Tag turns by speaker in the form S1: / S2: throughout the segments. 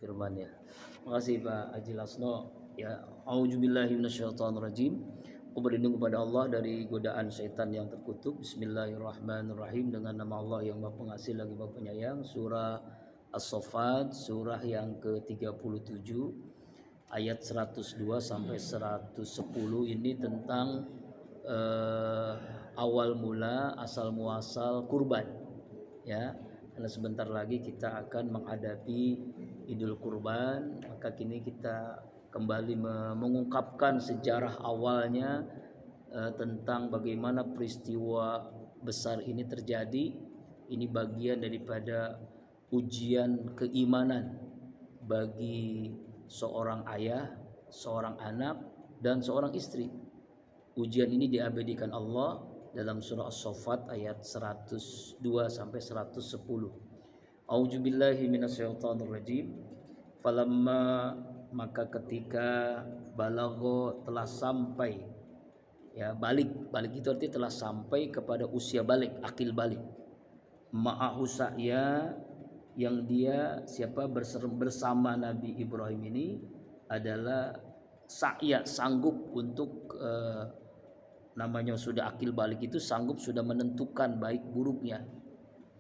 S1: firman-Nya. Makasih Pak Haji Lasno. Ya, auzubillahi minasyaitonirrajim. Aku berlindung kepada Allah dari godaan syaitan yang terkutuk. Bismillahirrahmanirrahim. Dengan nama Allah yang Maha Pengasih lagi Maha Penyayang. Surah As-Saffat, surah yang ke-37 ayat 102 sampai 110 ini tentang awal mula asal muasal kurban. Ya, karena sebentar lagi kita akan menghadapi Idul Kurban, maka kini kita kembali mengungkapkan sejarah awalnya tentang bagaimana peristiwa besar ini terjadi. Ini bagian daripada ujian keimanan bagi seorang ayah, seorang anak, dan seorang istri. Ujian ini diabadikan Allah dalam surah As-Saffat ayat 102 sampai 110. A'udzubillahi minasyaitonirrajim. Falamma, maka ketika balagho, telah sampai, ya, balik itu artinya telah sampai kepada usia balik, akil balik. Ma'ahu sa'ya, yang dia siapa bersama Nabi Ibrahim ini adalah sa'ya, sanggup untuk namanya sudah akil balik itu sanggup sudah menentukan baik buruknya.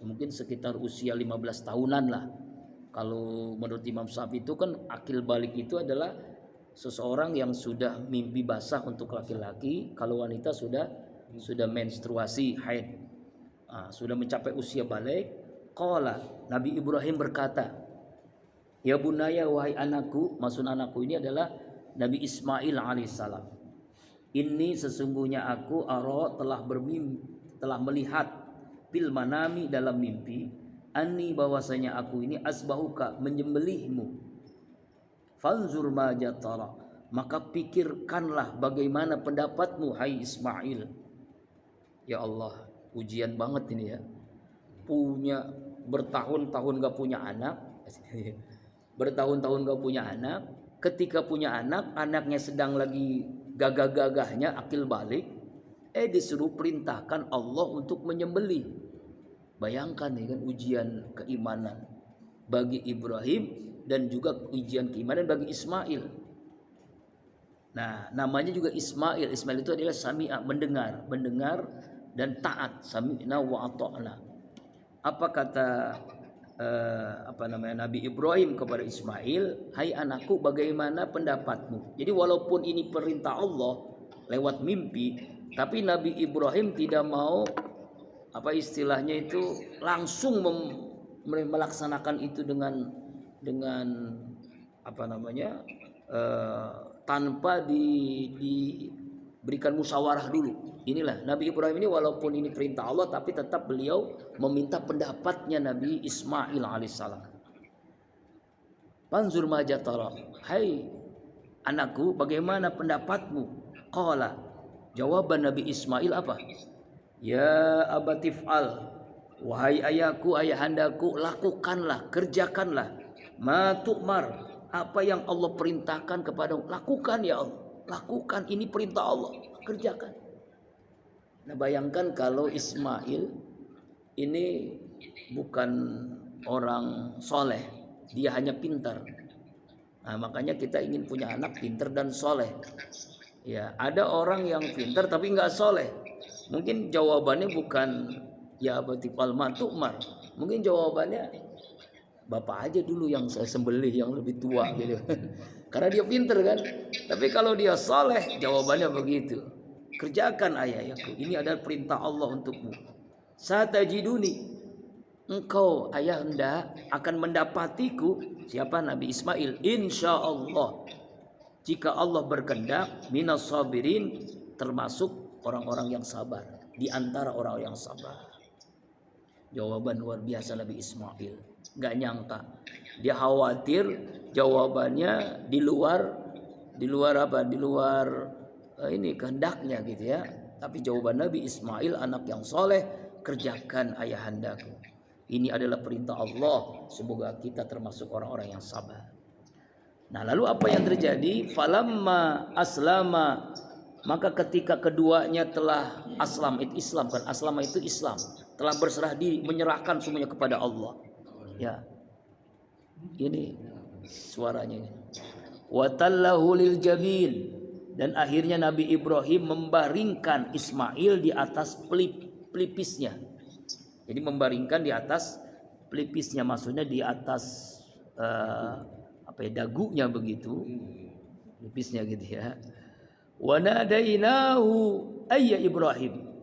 S1: Mungkin sekitar usia 15 tahunan lah. Kalau menurut Imam Syafi'i itu kan akil balik itu adalah seseorang yang sudah mimpi basah untuk laki-laki, kalau wanita sudah menstruasi haid. Sudah mencapai usia balik. Qala, Nabi Ibrahim berkata, ya bunaya, wahai anakku, maksud anakku ini adalah Nabi Ismail alaihissalam. Ini sesungguhnya aku telah melihat fil manami, dalam mimpi, anni, bahwasanya aku ini asbahuka, menyembelihmu. Fanzur ma jatara, maka pikirkanlah bagaimana pendapatmu hai Ismail. Ya Allah, ujian banget ini ya. Punya bertahun-tahun gak punya anak, bertahun-tahun gak punya anak. Ketika punya anak, anaknya sedang lagi gagah-gagahnya akil balik, disuruh perintahkan Allah untuk menyembelih. Bayangkan ya kan, ujian keimanan bagi Ibrahim dan juga ujian keimanan bagi Ismail. Nah, namanya juga Ismail. Ismail itu adalah sami'a, mendengar dan taat. Sami'na wa ata'na. Apa kata Nabi Ibrahim kepada Ismail, hai anakku, bagaimana pendapatmu? Jadi walaupun ini perintah Allah lewat mimpi, tapi Nabi Ibrahim tidak mau istilahnya itu langsung melaksanakan itu dengan tanpa diberikan musyawarah dulu. Inilah Nabi Ibrahim ini, walaupun ini perintah Allah, tapi tetap beliau meminta pendapatnya Nabi Ismail alaihissalam. Panzur majatara, hai anakku, bagaimana pendapatmu? Qala, jawaban Nabi Ismail apa? Ya abatif'al, wahai ayahku, ayahandaku, lakukanlah, kerjakanlah, ma tu'mar, apa yang Allah perintahkan kepadamu, lakukan ya Allah, lakukan, ini perintah Allah, kerjakan. Nah, bayangkan kalau Ismail ini bukan orang soleh, dia hanya pintar. Nah, makanya kita ingin punya anak pintar dan soleh. Ya, ada orang yang pintar tapi nggak soleh. Mungkin jawabannya bukan ya batifal matukmar. Mungkin jawabannya, bapak aja dulu yang saya sembelih, yang lebih tua gitu. Karena dia pintar kan. Tapi kalau dia soleh, jawabannya begitu. Kerjakan ayahku, ini adalah perintah Allah untukmu. Satajiduni, engkau ayahanda akan mendapatiku, siapa? Nabi Ismail, insya Allah, jika Allah berkehendak, minas sabirin, termasuk orang-orang yang sabar, di antara orang yang sabar. Jawaban luar biasa Nabi Ismail, nggak nyangka. Dia khawatir jawabannya di luar ini kehendaknya gitu ya. Tapi jawaban Nabi Ismail, anak yang soleh, kerjakan ayahandaku, ini adalah perintah Allah, semoga kita termasuk orang-orang yang sabar. Nah, lalu apa yang terjadi? Falamma aslama, maka ketika keduanya telah Islam kan, aslama itu Islam, telah berserah diri, menyerahkan semuanya kepada Allah. Ya, ini suaranya. Wa tallahu lil jabin, dan akhirnya Nabi Ibrahim membaringkan Ismail di atas pelipisnya. Jadi membaringkan di atas pelipisnya, maksudnya di atas dagunya begitu, pelipisnya gitu ya. Wa nadainahu ayya Ibrahim.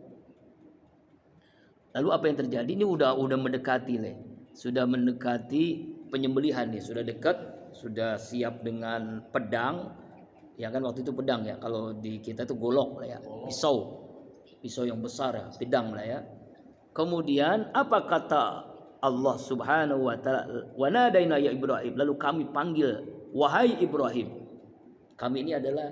S1: Lalu apa yang terjadi? Ini udah mendekati nih. Sudah mendekati penyembelihan nih, sudah dekat, sudah siap dengan pedang. Ya kan waktu itu pedang ya. Kalau di kita itu golok lah ya, pisau yang besar ya, pedang lah ya. Kemudian apa kata Allah Subhanahu wa taala? Wa nadaina ya Ibrahim. Lalu kami panggil, wahai Ibrahim. Kami ini adalah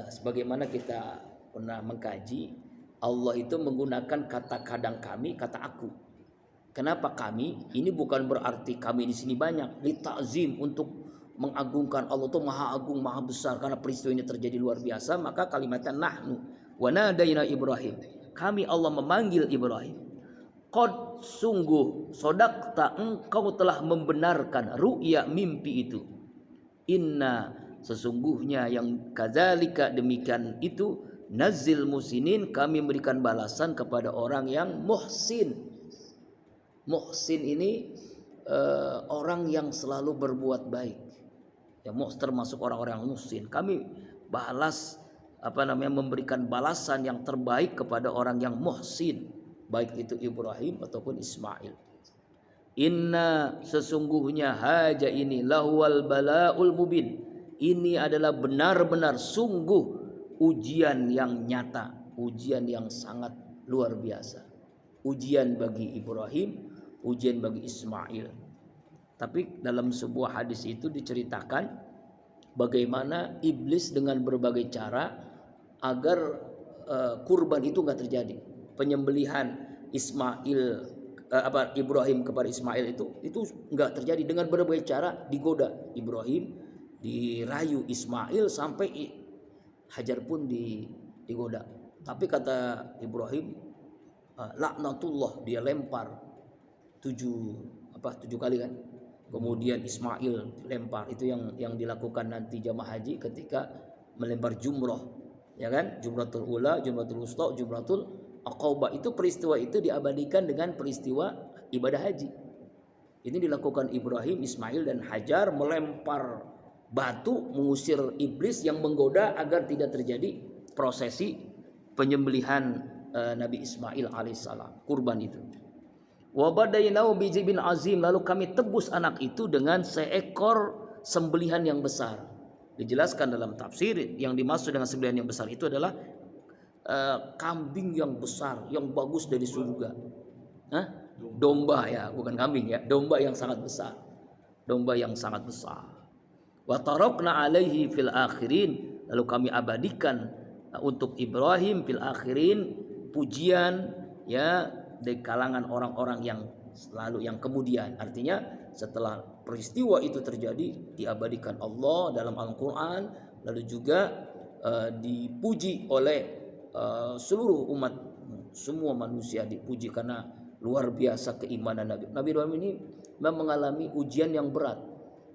S1: sebagaimana kita pernah mengkaji, Allah itu menggunakan kata kadang kami, kata aku. Kenapa kami? Ini bukan berarti kami di sini banyak, li ta'zim, untuk mengagungkan Allah itu maha agung, maha besar, karena peristiwa ini terjadi luar biasa. Maka kalimatnya nahnu wa nadaina Ibrahim. Kami Allah memanggil Ibrahim. Qad, sungguh, sodakta, engkau telah membenarkan ru'ya, mimpi itu. Inna, sesungguhnya yang kadzalika, demikian itu, nazil musinin, kami memberikan balasan kepada orang yang muhsin. Muhsin ini orang yang selalu berbuat baik. Ya, termasuk orang-orang muhsin. Kami balas memberikan balasan yang terbaik kepada orang yang muhsin, baik itu Ibrahim ataupun Ismail. Inna, sesungguhnya haja ini lahwal balaul mubin. Ini adalah benar-benar sungguh ujian yang nyata, ujian yang sangat luar biasa. Ujian bagi Ibrahim, ujian bagi Ismail. Tapi dalam sebuah hadis itu diceritakan bagaimana iblis dengan berbagai cara agar kurban itu enggak terjadi. Penyembelihan Ibrahim kepada Ismail itu enggak terjadi. Dengan berbagai cara digoda Ibrahim, dirayu Ismail, sampai Hajar pun digoda. Tapi kata Ibrahim, laknatullah, dia lempar 7 kali kan. Kemudian Ismail lempar. Itu yang dilakukan nanti jamaah haji ketika melempar jumrah, ya kan? Jumratul ula, jumratul wusta, jumratul aqabah. Itu peristiwa itu diabadikan dengan peristiwa ibadah haji. Ini dilakukan Ibrahim, Ismail dan Hajar, melempar batu mengusir iblis yang menggoda agar tidak terjadi prosesi penyembelihan Nabi Ismail alaihissalam, kurban itu. Wa badainau bijibin azim, lalu kami tebus anak itu dengan seekor sembelihan yang besar. Dijelaskan dalam tafsir, yang dimaksud dengan sembelihan yang besar itu adalah kambing yang besar, yang bagus dari surga. Domba ya, bukan kambing ya, domba yang sangat besar. Domba yang sangat besar. Wa tarakna alaihi fil akhirin, lalu kami abadikan untuk Ibrahim fil akhirin pujian ya di kalangan orang-orang yang selalu yang kemudian. Artinya setelah peristiwa itu terjadi diabadikan Allah dalam Al-Qur'an, lalu juga dipuji oleh seluruh umat, semua manusia dipuji karena luar biasa keimanan Nabi Ibrahim ini memang mengalami ujian yang berat.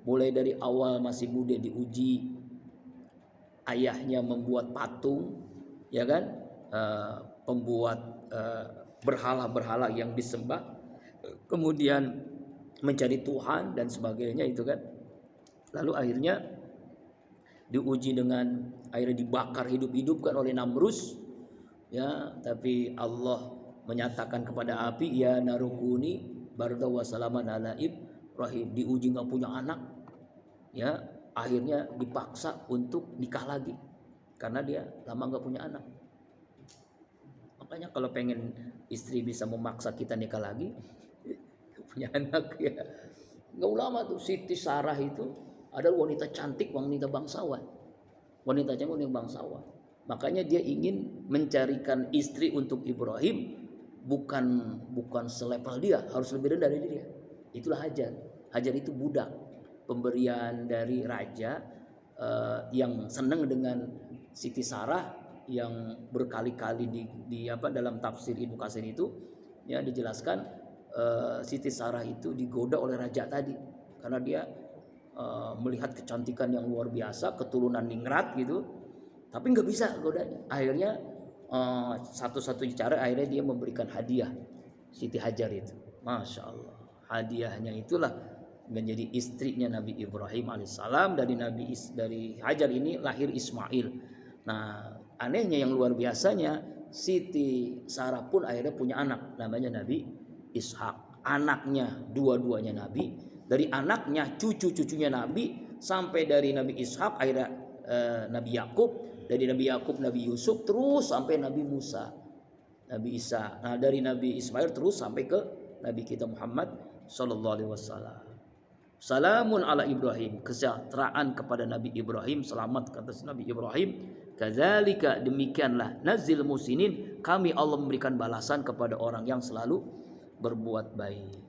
S1: Mulai dari awal masih muda diuji, ayahnya membuat patung, ya kan, pembuat berhala-berhala yang disembah, kemudian mencari Tuhan dan sebagainya itu kan. Lalu akhirnya diuji dengan akhirnya dibakar hidup-hidup kan oleh Namrus, ya. Tapi Allah menyatakan kepada api, ya narukuni barda wa salaman ala Ibrahim. Diuji nggak punya anak, ya. Akhirnya dipaksa untuk nikah lagi karena dia lama nggak punya anak. Makanya kalau pengen istri bisa memaksa kita nikah lagi, punya anak ya. Nggak lama tuh Siti Sarah itu adalah wanita cantik, wanita bangsawan. Wanita cantik, wanita bangsawan. Makanya dia ingin mencarikan istri untuk Ibrahim bukan selevel dia, harus lebih rendah dari dia. Itulah Hajar. Hajar itu budak, pemberian dari raja yang senang dengan Siti Sarah, yang berkali-kali di dalam tafsir Ibnu Katsir itu ya dijelaskan Siti Sarah itu digoda oleh raja tadi karena dia melihat kecantikan yang luar biasa, keturunan ningrat gitu, tapi nggak bisa godanya. Akhirnya satu-satunya cara akhirnya dia memberikan hadiah Siti Hajar itu. Masya Allah, hadiahnya itulah menjadi istrinya Nabi Ibrahim alaihissalam. Dari Hajar ini lahir Ismail. Nah, anehnya yang luar biasanya, Siti Sarah pun akhirnya punya anak namanya Nabi Ishak. Anaknya dua-duanya Nabi. Dari anaknya cucu-cucunya Nabi, sampai dari Nabi Ishak akhirnya Nabi Yakub, dari Nabi Yakub Nabi Yusuf, terus sampai Nabi Musa, Nabi Isa. Nah, dari Nabi Ismail terus sampai ke Nabi kita Muhammad sallallahu alaihi wasallam. Salamun ala Ibrahim, kesejahteraan kepada Nabi Ibrahim, selamat ke atas Nabi Ibrahim. Kadzalika, demikianlah, nazil musinin, kami Allah memberikan balasan kepada orang yang selalu berbuat baik.